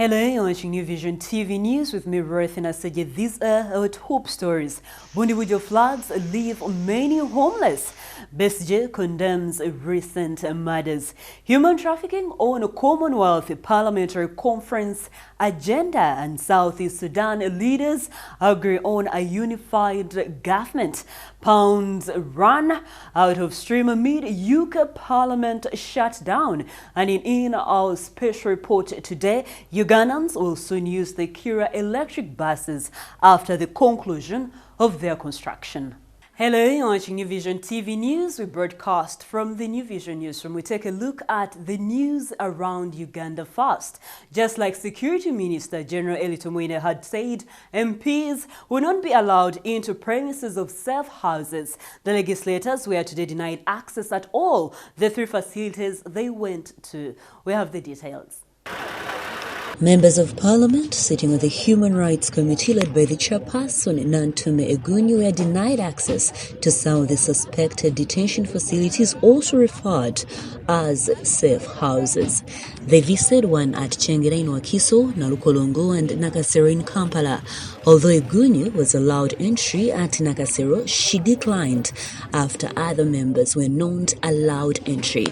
Hello, you're watching New Vision TV News with me, MAURITIUS. These are our top stories. Bundibujo floods leave many homeless. BESIGYE condemns recent murders. Human trafficking on a Commonwealth Parliamentary Conference agenda, and Southeast Sudan leaders agree on a unified government. Pounds run out of stream amid UK Parliament shut down. And in our special report today, Ugandans will soon use the Kira electric buses after the conclusion of their construction. Hello, you're watching New Vision TV News. We broadcast from the New Vision newsroom. We take a look at the news around Uganda first. Just like Security Minister General Eli Tumwine had said, MPs will not be allowed into premises of safe houses. The legislators were today denied access at all the three facilities they went to. We have the details. Members of Parliament sitting on the Human Rights Committee led by the chairperson Nantume Egunyu were denied access to some of the suspected detention facilities, also referred as safe houses. They visited one at Chengera in Wakiso, Nalukolongo and Nakasero in Kampala. Although Egunyu was allowed entry at Nakasero, she declined after other members were not allowed entry.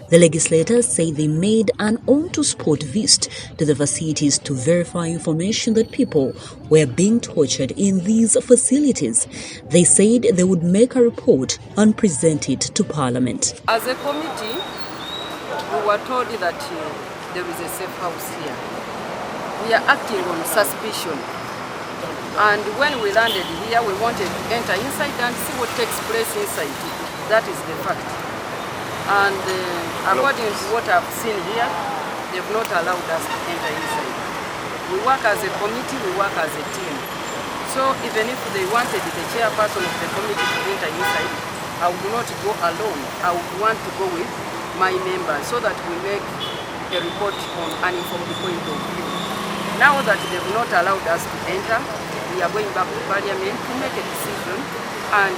The legislators say they made an on-to-spot visit to the facilities to verify information that people were being tortured in these facilities. They said they would make a report and present it to Parliament. As a committee, we were told that there is a safe house here. We are acting on suspicion. And when we landed here, we wanted to enter inside and see what takes place inside. That is the fact. And according to what I've seen here, they've not allowed us to enter inside. We work as a committee, we work as a team. So even if they wanted the chairperson of the committee to enter inside, I would not go alone. I would want to go with my members so that we make a report on an informed point of view. Now that they've not allowed us to enter, we are going back to Parliament to make a decision and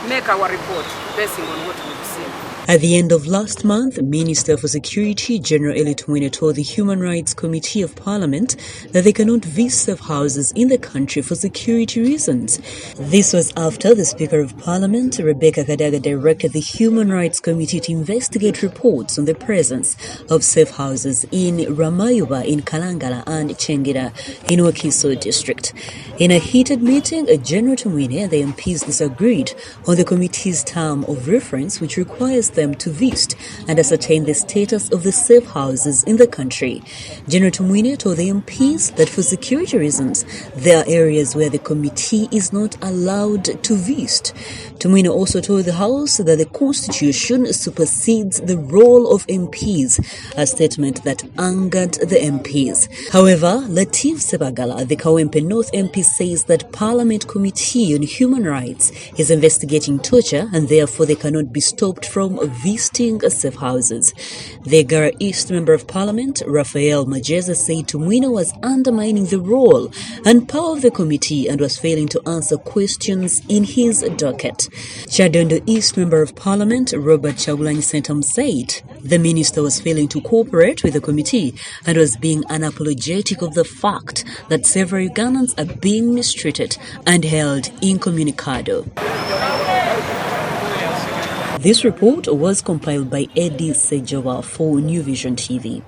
make our report based on what we've seen. At the end of last month, Minister for Security General Eli Tumwine told the Human Rights Committee of Parliament that they cannot visit safe houses in the country for security reasons. This was after the Speaker of Parliament, Rebecca Kadaga, directed the Human Rights Committee to investigate reports on the presence of safe houses in Ramayuba in Kalangala and Chengera in Wakiso district. In a heated meeting, General Tumwine and the MPs disagreed on the committee's term of reference, which requires them to visit and ascertain the status of the safe houses in the country. General Tumwine told the MPs that for security reasons, there are areas where the committee is not allowed to visit. Tumwine also told the House that the Constitution supersedes the role of MPs, a statement that angered the MPs. However, Latif Sebagala, the Kawempe North MP, says that Parliament Committee on Human Rights is investigating torture and therefore they cannot be stopped from visiting safe houses. The Gara East Member of Parliament, Raphael Majeza, said Tumwine was undermining the role and power of the committee and was failing to answer questions in his docket. Chadondo East Member of Parliament, Robert Chagulanyi Sentam, said the minister was failing to cooperate with the committee and was being unapologetic of the fact that several Ugandans are being mistreated and held incommunicado. This report was compiled by Eddie Sejowa for New Vision TV.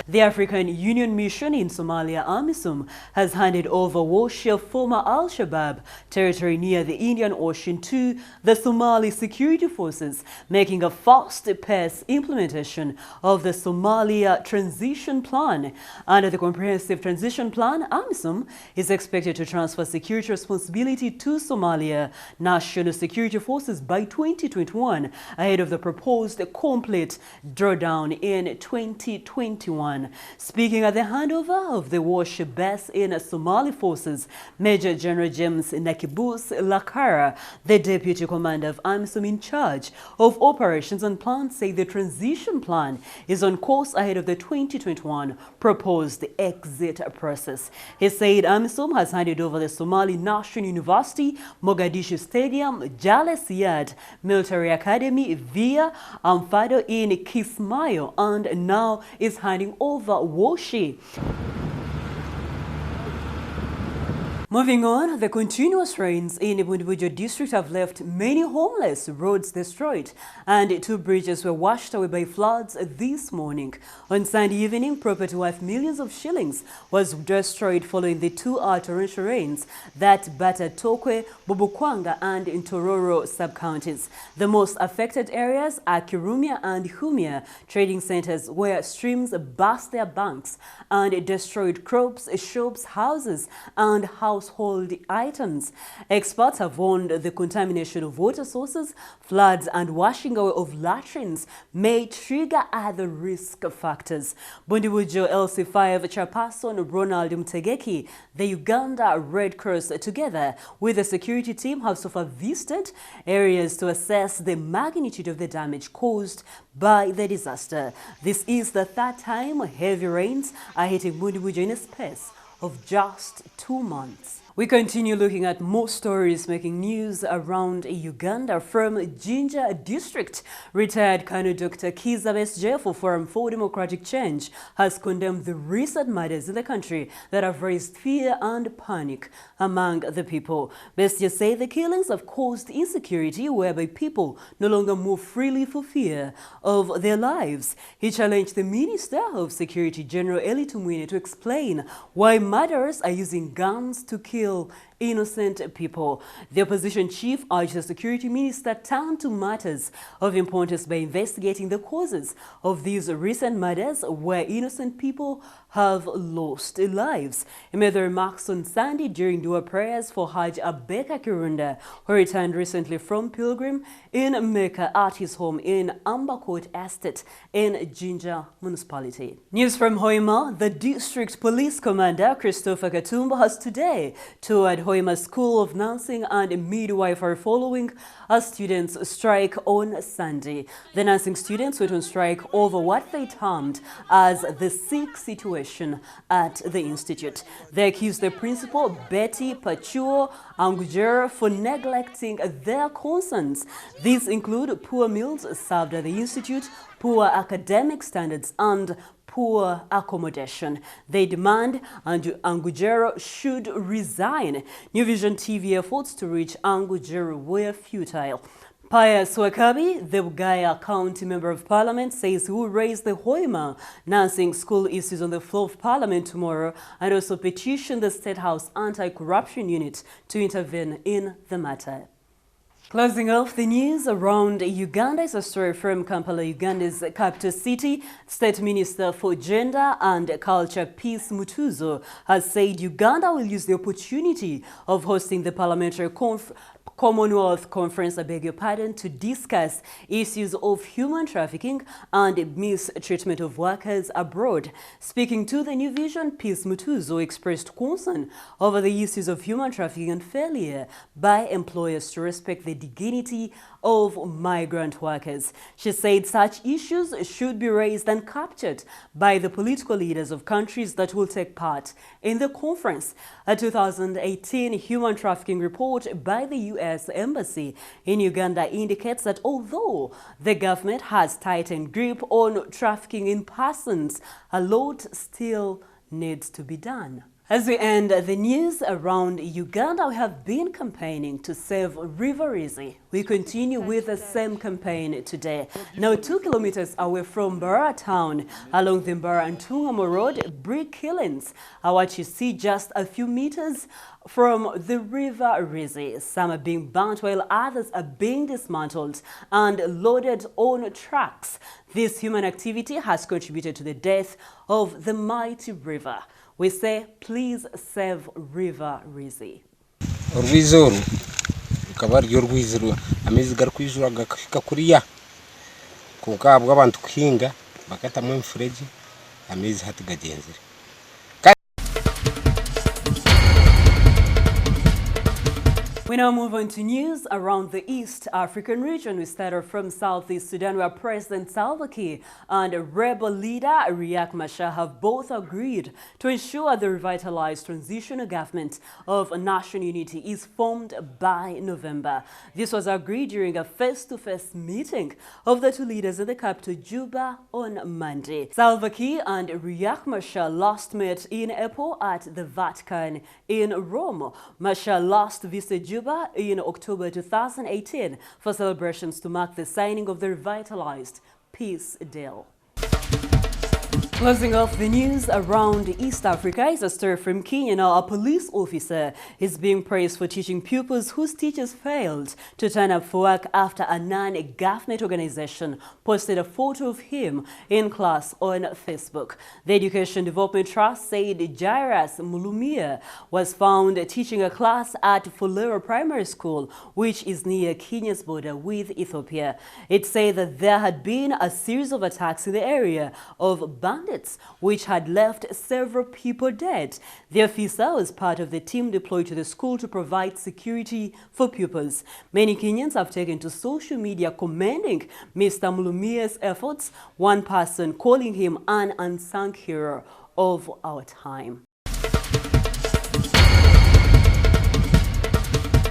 The African Union Mission in Somalia, AMISOM, has handed over warship former Al-Shabaab territory near the Indian Ocean to the Somali security forces, making a fast-paced implementation of the Somalia Transition Plan. Under the Comprehensive Transition Plan, AMISOM is expected to transfer security responsibility to Somalia National Security Forces by 2021, ahead of the proposed complete drawdown in 2021. CAMEROON. Speaking at the handover of the wash base in Somali forces, Major General James Nakibus Lakara, the Deputy Commander of AMISOM in charge of operations and plans, said the transition plan is on course ahead of the 2021 proposed exit process. He said AMISOM has handed over the Somali National University, Mogadishu Stadium, Jale Siyad Military Academy via Amfado in Kismayo, and now is handing over Woshi. Moving on, the continuous rains in Bundibujo district have left many homeless, roads destroyed, and 2 bridges were washed away by floods this morning. On Sunday evening, property worth millions of shillings was destroyed following the 2-hour torrential rains that battered Tokwe, Bubukwanga, and Ntororo sub-counties. The most affected areas are Kirumia and Humia trading centers, where streams burst their banks and destroyed crops, shops, houses, and household items. Experts have warned the contamination of water sources, floods, and washing away of latrines may trigger other risk factors. Bundibujo LC5 chairperson Ronald Mtegeki, the Uganda Red Cross, together with the security team, have so far visited areas to assess the magnitude of the damage caused by the disaster. This is the 3rd time heavy rains are hitting Bundibujo in a space of just 2 months. We continue looking at more stories making news around Uganda. From Jinja District, retired Colonel Dr. Kiza BESIGYE for Forum for Democratic Change has condemned the recent murders in the country that have raised fear and panic among the people. BESIGYE say the killings have caused insecurity whereby people no longer move freely for fear of their lives. He challenged the Minister of Security, General Eli Tumwine, to explain why murderers are using guns to kill innocent people. The opposition chief urged the security minister turn to matters of importance by investigating the causes of these recent murders where innocent people have lost lives. He made the remarks on Sunday during dua prayers for Hajj Abeka Kirunda, who returned recently from pilgrim in Mecca at his home in Ambakot Estate in Jinja Municipality. News from Hoima. The district police commander Christopher Katumba has today toured Hoima School of Nursing and Midwifery following a students' strike on Sunday. The nursing students went on strike over what they termed as the sick situation at the institute. They accused the principal, Betty Pachuo Angujero, for neglecting their concerns. These include poor meals served at the institute, poor academic standards, and poor accommodation. They demand Angujero should resign. New Vision TV efforts to reach Angujero were futile. Pius Wakabi, the Bugaya County Member of Parliament, says he will raise the Hoima nursing school issues on the floor of Parliament tomorrow and also petition the State House Anti-Corruption Unit to intervene in the matter. Closing off the news around Uganda is a story from Kampala, Uganda's capital city. State Minister for Gender and Culture, Peace Mutuzo, has said Uganda will use the opportunity of hosting the Parliamentary Commonwealth Conference, to discuss issues of human trafficking and mistreatment of workers abroad. Speaking to the New Vision, Peace Mutuzo expressed concern over the issues of human trafficking and failure by employers to respect the dignity of migrant workers. She said such issues should be raised and captured by the political leaders of countries that will take part in the conference. A 2018 human trafficking report by the U.S. Embassy in Uganda indicates that although the government has tightened grip on trafficking in persons, a lot still needs to be done. As we end the news around Uganda, we have been campaigning to save River RWIZI. We continue with the same campaign today. Now, 2 kilometers away from Mbara town, along the Mbara and Tungamo Road, brick killings are what you see just a few meters from the River RWIZI. Some are being burnt while others are being dismantled and loaded on trucks. This human activity has contributed to the death of the mighty river. We say, please save River RWIZI. Orwizoro, kabari yorwizoro, amezi garukwijura gakafika kuriya. Kukabwa abantu kuhinga, bakata mu mfreji, amezi hatugagenzera. We now move on to news around the East African region. We start off from Southeast Sudan, where President Salva Kiir and rebel leader Riek Machar have both agreed to ensure the revitalized transitional government of national unity is formed by November. This was agreed during a face-to-face meeting of the two leaders in the capital, Juba, on Monday. Salva Kiir and Riek Machar last met in April at the Vatican in Rome. Machar last visited Juba in October 2018 for celebrations to mark the signing of the revitalized peace deal. Closing off the news around East Africa is a story from Kenya. Now, a police officer is being praised for teaching pupils whose teachers failed to turn up for work after a non-government organization posted a photo of him in class on Facebook. The Education Development Trust said Jairus Mulumia was found teaching a class at Fulero Primary School, which is near Kenya's border with Ethiopia. It said that there had been a series of attacks in the area of bandits, which had left several people dead. The officer was part of the team deployed to the school to provide security for pupils. Many Kenyans have taken to social media commending Mr. Mulumia's efforts, one person calling him an unsung hero of our time.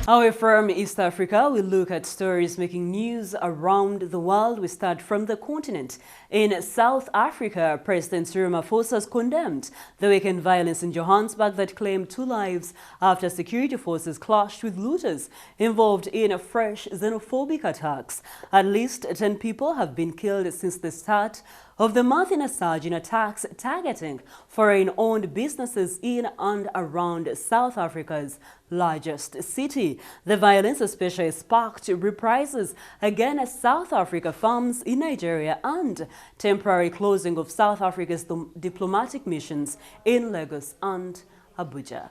Away from East Africa, we look at stories making news around the world. We start from the continent. In South Africa, President Cyril Ramaphosa has condemned the weekend violence in Johannesburg that claimed 2 lives after security forces clashed with looters involved in fresh xenophobic attacks. At least 10 people have been killed since the start of the month in a surge in attacks targeting foreign-owned businesses in and around South Africa's largest city. The violence especially sparked reprisals against South Africa farms in Nigeria and temporary closing of South Africa's diplomatic missions in Lagos and Abuja.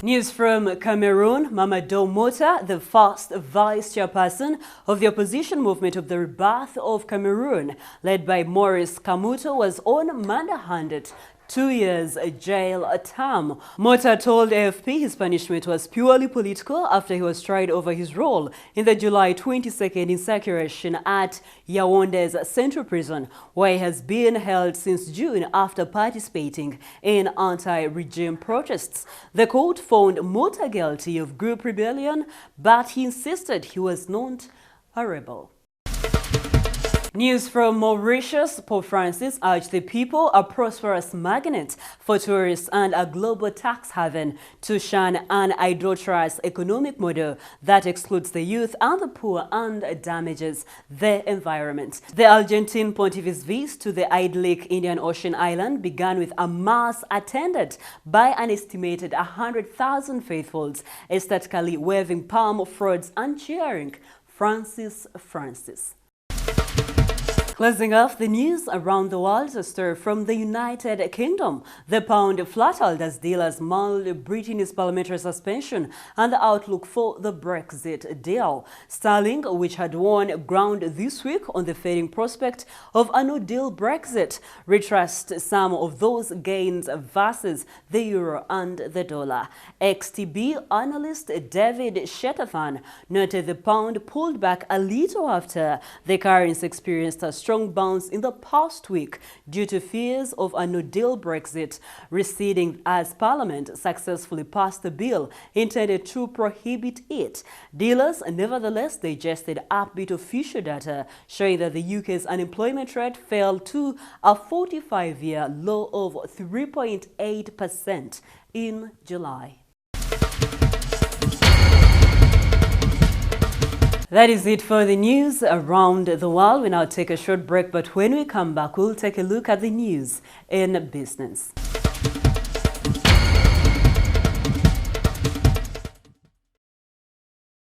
News from Cameroon. Mamadou Mota, the first vice chairperson of the opposition movement of the Rebirth of Cameroon, led by Maurice Kamto, was on Monday-handed 2 years jail term. Mota told AFP his punishment was purely political after he was tried over his role in the July 22nd insurrection at Yaounde's central prison, where he has been held since June after participating in anti-regime protests. The court found Mota guilty of group rebellion, but he insisted he was not a rebel. News from Mauritius. Pope Francis urged the people, a prosperous magnet for tourists and a global tax haven, to shun an idolatrous economic model that excludes the youth and the poor and damages the environment. The Argentine pontific's visit to the idyllic Indian Ocean island began with a mass attended by an estimated 100,000 faithfuls, ecstatically waving palm fronds and cheering Francis, Francis. Closing off the news around the world, a story from the United Kingdom. The pound flattered as dealers mulled Britain's parliamentary suspension and the outlook for the Brexit deal. Sterling, which had won ground this week on the fading prospect of a no-deal Brexit, retraced some of those gains versus the euro and the dollar. XTB analyst David Shetafan noted the pound pulled back a little after the currency experienced a strong bounce in the past week due to fears of a no-deal Brexit receding as Parliament successfully passed a bill intended to prohibit it. Dealers nevertheless digested upbeat official data showing that the UK's unemployment rate fell to a 45-year low of 3.8% in July. That is it for the news around the world. We now take a short break, but when we come back, we'll take a look at the news in business.